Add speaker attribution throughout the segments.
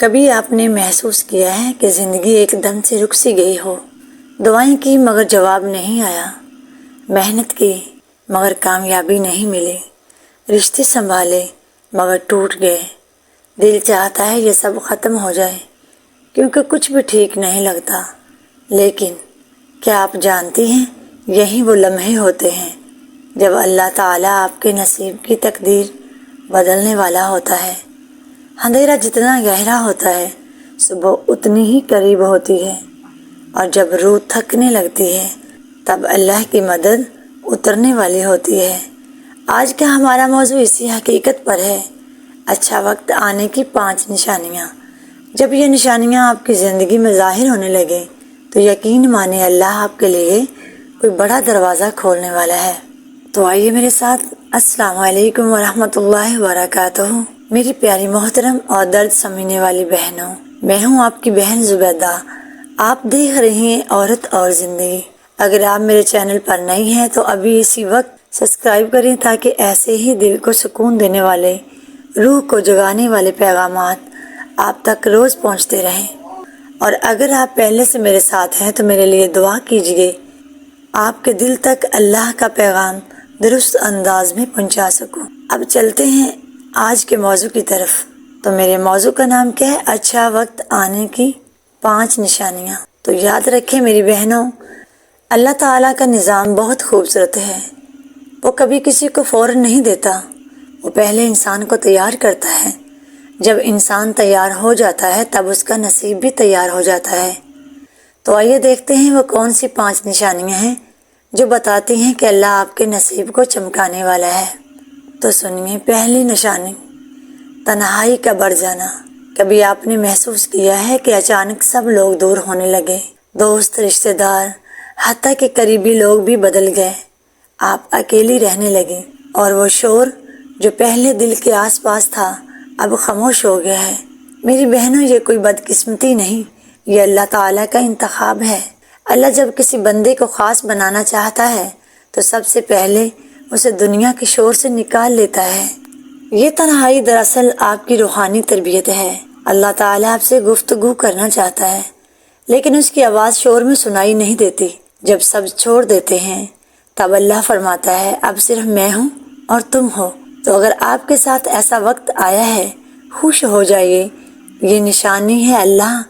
Speaker 1: کبھی آپ نے محسوس کیا ہے کہ زندگی ایک دم سے رک سی گئی ہو؟ دعائیں کی مگر جواب نہیں آیا، محنت کی مگر کامیابی نہیں ملی، رشتے سنبھالے مگر ٹوٹ گئے۔ دل چاہتا ہے یہ سب ختم ہو جائے کیونکہ کچھ بھی ٹھیک نہیں لگتا، لیکن کیا آپ جانتی ہیں یہی وہ لمحے ہوتے ہیں جب اللہ تعالیٰ آپ کے نصیب کی تقدیر بدلنے والا ہوتا ہے۔ اندھیرا جتنا گہرا ہوتا ہے صبح اتنی ہی قریب ہوتی ہے، اور جب روح تھکنے لگتی ہے تب اللہ کی مدد اترنے والی ہوتی ہے۔ آج کا ہمارا موضوع اسی حقیقت پر ہے، اچھا وقت آنے کی 5 نشانیاں۔ جب یہ نشانیاں آپ کی زندگی میں ظاہر ہونے لگے تو یقین مانے اللہ آپ کے لیے کوئی بڑا دروازہ کھولنے والا ہے۔ تو آئیے میرے ساتھ۔ السلام علیکم ورحمۃ اللہ وبرکاتہ۔ میری پیاری محترم اور درد سمجھنے والی بہنوں، میں ہوں آپ کی بہن زبیدہ۔ آپ دیکھ رہی ہیں عورت اور زندگی۔ اگر آپ میرے چینل پر نئی ہیں تو ابھی اسی وقت سبسکرائب کریں تاکہ ایسے ہی دل کو سکون دینے والے، روح کو جگانے والے پیغامات آپ تک روز پہنچتے رہیں۔ اور اگر آپ پہلے سے میرے ساتھ ہیں تو میرے لیے دعا کیجیے، آپ کے دل تک اللہ کا پیغام درست انداز میں پہنچا سکوں۔ اب چلتے ہیں آج کے موضوع کی طرف۔ تو میرے موضوع کا نام کیا ہے؟ اچھا وقت آنے کی 5 نشانیاں۔ تو یاد رکھیں میری بہنوں، اللہ تعالیٰ کا نظام بہت خوبصورت ہے۔ وہ کبھی کسی کو فوراً نہیں دیتا، وہ پہلے انسان کو تیار کرتا ہے۔ جب انسان تیار ہو جاتا ہے تب اس کا نصیب بھی تیار ہو جاتا ہے۔ تو آئیے دیکھتے ہیں وہ کون سی 5 نشانیاں ہیں جو بتاتی ہیں کہ اللہ آپ کے نصیب کو چمکانے والا ہے۔ تو سنیے، پہلی نشانی، تنہائی کا بڑھ جانا۔ کبھی آپ نے محسوس کیا ہے کہ اچانک سب لوگ دور ہونے لگے، دوست، رشتہ دار، حتیٰ کہ قریبی لوگ بھی بدل گئے۔ آپ اکیلی رہنے لگے اور وہ شور جو پہلے دل کے آس پاس تھا اب خاموش ہو گیا ہے۔ میری بہنوں، یہ کوئی بدقسمتی نہیں، یہ اللہ تعالیٰ کا انتخاب ہے۔ اللہ جب کسی بندے کو خاص بنانا چاہتا ہے تو سب سے پہلے اسے دنیا کے شور سے نکال لیتا ہے۔ یہ تنہائی دراصل آپ کی روحانی تربیت ہے۔ اللہ تعالیٰ آپ سے گفتگو کرنا چاہتا ہے لیکن اس کی آواز شور میں سنائی نہیں دیتی۔ جب سب چھوڑ دیتے ہیں تب اللہ فرماتا ہے اب صرف میں ہوں اور تم ہو۔ تو اگر آپ کے ساتھ ایسا وقت آیا ہے، خوش ہو جائیے، یہ نشانی ہے اللہ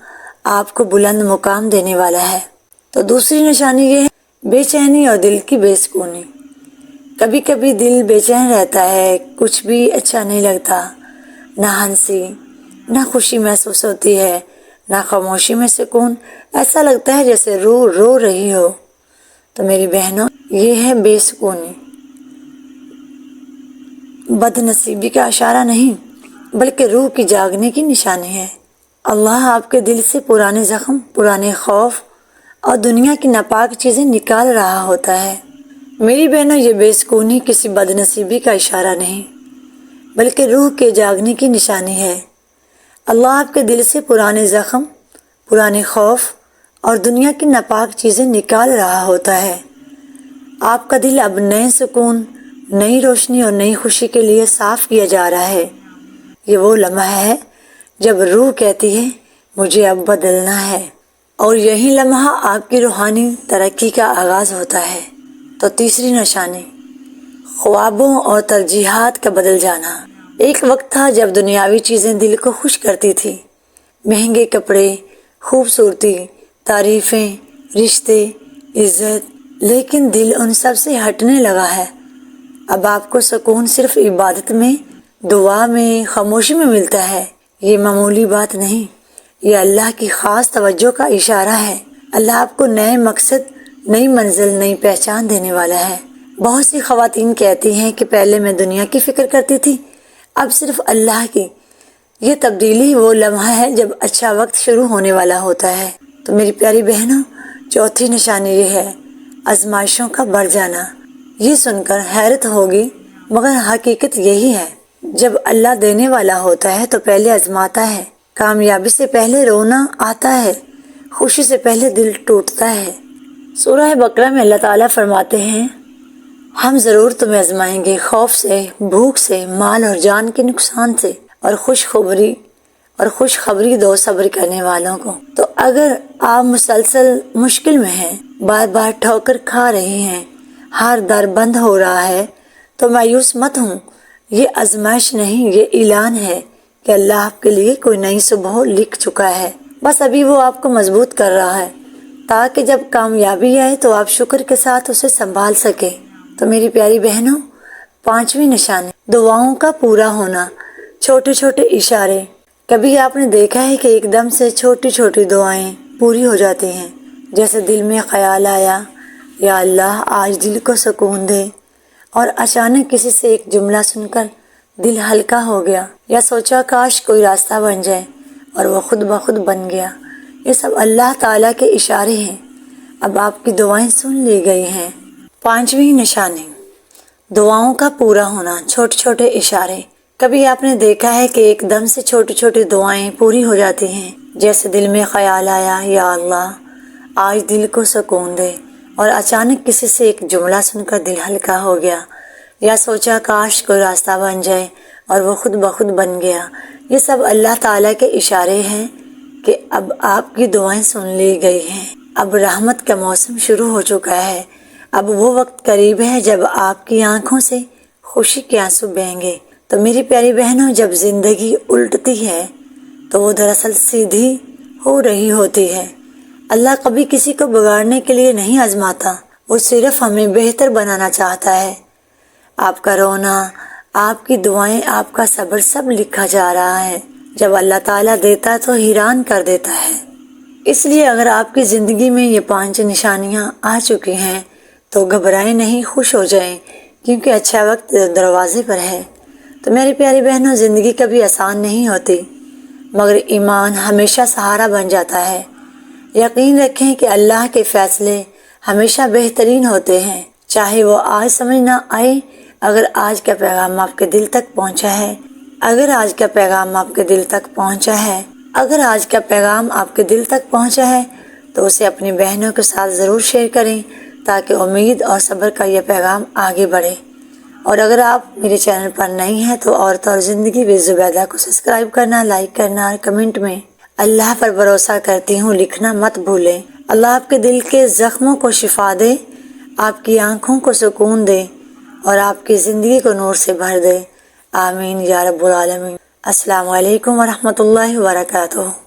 Speaker 1: آپ کو بلند مقام دینے والا ہے۔ تو دوسری نشانی یہ ہے بے چینی اور دل کی بے سکونی۔ کبھی کبھی دل بے چین رہتا ہے، کچھ بھی اچھا نہیں لگتا، نہ ہنسی نہ خوشی محسوس ہوتی ہے، نہ خاموشی میں سکون، ایسا لگتا ہے جیسے روح رو رہی ہو۔ تو میری بہنوں، یہ ہے بے سکونی۔ بد نصیبی کا اشارہ نہیں بلکہ روح کی جاگنے کی نشانی ہے۔ اللہ آپ کے دل سے پرانے زخم، پرانے خوف اور دنیا کی ناپاک چیزیں نکال رہا ہوتا ہے۔ میری بہنوں، یہ بے سکونی کسی بد نصیبی کا اشارہ نہیں بلکہ روح کے جاگنے کی نشانی ہے۔ اللہ آپ کے دل سے پرانے زخم، پرانے خوف اور دنیا کی ناپاک چیزیں نکال رہا ہوتا ہے۔ آپ کا دل اب نئے سکون، نئی روشنی اور نئی خوشی کے لیے صاف کیا جا رہا ہے۔ یہ وہ لمحہ ہے جب روح کہتی ہے مجھے اب بدلنا ہے، اور یہی لمحہ آپ کی روحانی ترقی کا آغاز ہوتا ہے۔ تو تیسری نشانی، خوابوں اور ترجیحات کا بدل جانا۔ ایک وقت تھا جب دنیاوی چیزیں دل کو خوش کرتی تھی، مہنگے کپڑے، خوبصورتی، تعریفیں، رشتے، عزت، لیکن دل ان سب سے ہٹنے لگا ہے۔ اب آپ کو سکون صرف عبادت میں، دعا میں، خاموشی میں ملتا ہے۔ یہ معمولی بات نہیں، یہ اللہ کی خاص توجہ کا اشارہ ہے۔ اللہ آپ کو نئے مقصد، نئی منزل، نئی پہچان دینے والا ہے۔ بہت سی خواتین کہتی ہیں کہ پہلے میں دنیا کی فکر کرتی تھی، اب صرف اللہ کی۔ یہ تبدیلی وہ لمحہ ہے جب اچھا وقت شروع ہونے والا ہوتا ہے۔ تو میری پیاری بہنوں، چوتھی نشانی یہ ہے آزمائشوں کا بڑھ جانا۔ یہ سن کر حیرت ہوگی مگر حقیقت یہی ہے، جب اللہ دینے والا ہوتا ہے تو پہلے آزماتا ہے۔ کامیابی سے پہلے رونا آتا ہے، خوشی سے پہلے دل ٹوٹتا ہے۔ سورہ بقرہ میں اللہ تعالیٰ فرماتے ہیں ہم ضرور تمہیں آزمائیں گے، خوف سے، بھوک سے، مال اور جان کے نقصان سے، اور خوشخبری اور خوشخبری دو صبر کرنے والوں کو۔ تو اگر آپ مسلسل مشکل میں ہیں، بار بار ٹھوکر کھا رہے ہیں، ہر در بند ہو رہا ہے، تو مایوس مت ہوں۔ یہ آزمائش نہیں، یہ اعلان ہے کہ اللہ آپ کے لیے کوئی نئی صبح لکھ چکا ہے۔ بس ابھی وہ آپ کو مضبوط کر رہا ہے تاکہ جب کامیابی آئے تو آپ شکر کے ساتھ اسے سنبھال سکے۔ تو میری پیاری بہنوں، 5ویں نشانی دعاؤں کا پورا ہونا، چھوٹے چھوٹے اشارے۔ کبھی آپ نے دیکھا ہے کہ ایک دم سے چھوٹی چھوٹی دعائیں پوری ہو جاتی ہیں، جیسے دل میں خیال آیا یا اللہ آج دل کو سکون دے، اور اچانک کسی سے ایک جملہ سن کر دل ہلکا ہو گیا، یا سوچا کاش کوئی راستہ بن جائے اور وہ خود بخود بن گیا۔ یہ سب اللہ تعالیٰ کے اشارے ہیں۔ اب آپ کی دعائیں سن لی گئی ہیں۔ 5ویں نشانی دعاؤں کا پورا ہونا، چھوٹے چھوٹے اشارے۔ کبھی آپ نے دیکھا ہے کہ ایک دم سے چھوٹی چھوٹی دعائیں پوری ہو جاتی ہیں، جیسے دل میں خیال آیا یا اللہ آج دل کو سکون دے، اور اچانک کسی سے ایک جملہ سن کر دل ہلکا ہو گیا، یا سوچا کاش کوئی راستہ بن جائے اور وہ خود بخود بن گیا۔ یہ سب اللہ تعالیٰ کے اشارے ہیں کہ اب آپ کی دعائیں سن لی گئی ہیں۔ اب رحمت کا موسم شروع ہو چکا ہے۔ اب وہ وقت قریب ہے جب آپ کی آنکھوں سے خوشی کے آنسو بہیں گے۔ تو میری پیاری بہنوں، جب زندگی الٹتی ہے تو وہ دراصل سیدھی ہو رہی ہوتی ہے۔ اللہ کبھی کسی کو بگاڑنے کے لیے نہیں آزماتا، وہ صرف ہمیں بہتر بنانا چاہتا ہے۔ آپ کا رونا، آپ کی دعائیں، آپ کا صبر سب لکھا جا رہا ہے۔ جب اللہ تعالیٰ دیتا تو حیران کر دیتا ہے۔ اس لیے اگر آپ کی زندگی میں یہ 5 نشانیاں آ چکی ہیں تو گھبرائیں نہیں، خوش ہو جائیں، کیونکہ اچھا وقت دروازے پر ہے۔ تو میری پیاری بہنوں، زندگی کبھی آسان نہیں ہوتی، مگر ایمان ہمیشہ سہارا بن جاتا ہے۔ یقین رکھیں کہ اللہ کے فیصلے ہمیشہ بہترین ہوتے ہیں، چاہے وہ آج سمجھ نہ آئے۔ اگر آج کا پیغام آپ کے دل تک پہنچا ہے، اگر آج کا پیغام آپ کے دل تک پہنچا ہے، اگر آج کا پیغام آپ کے دل تک پہنچا ہے تو اسے اپنی بہنوں کے ساتھ ضرور شیئر کریں، تاکہ امید اور صبر کا یہ پیغام آگے بڑھے۔ اور اگر آپ میرے چینل پر نئی ہیں تو عورت اور زندگی ود زبیدہ کو سبسکرائب کرنا، لائک کرنا اور کمنٹ میں اللہ پر بھروسہ کرتی ہوں لکھنا مت بھولیں۔ اللہ آپ کے دل کے زخموں کو شفا دے، آپ کی آنکھوں کو سکون دے اور آپ کی زندگی کو نور سے بھر دے۔ آمین یا رب العالمین۔ السلام علیکم ورحمۃ اللہ وبرکاتہ۔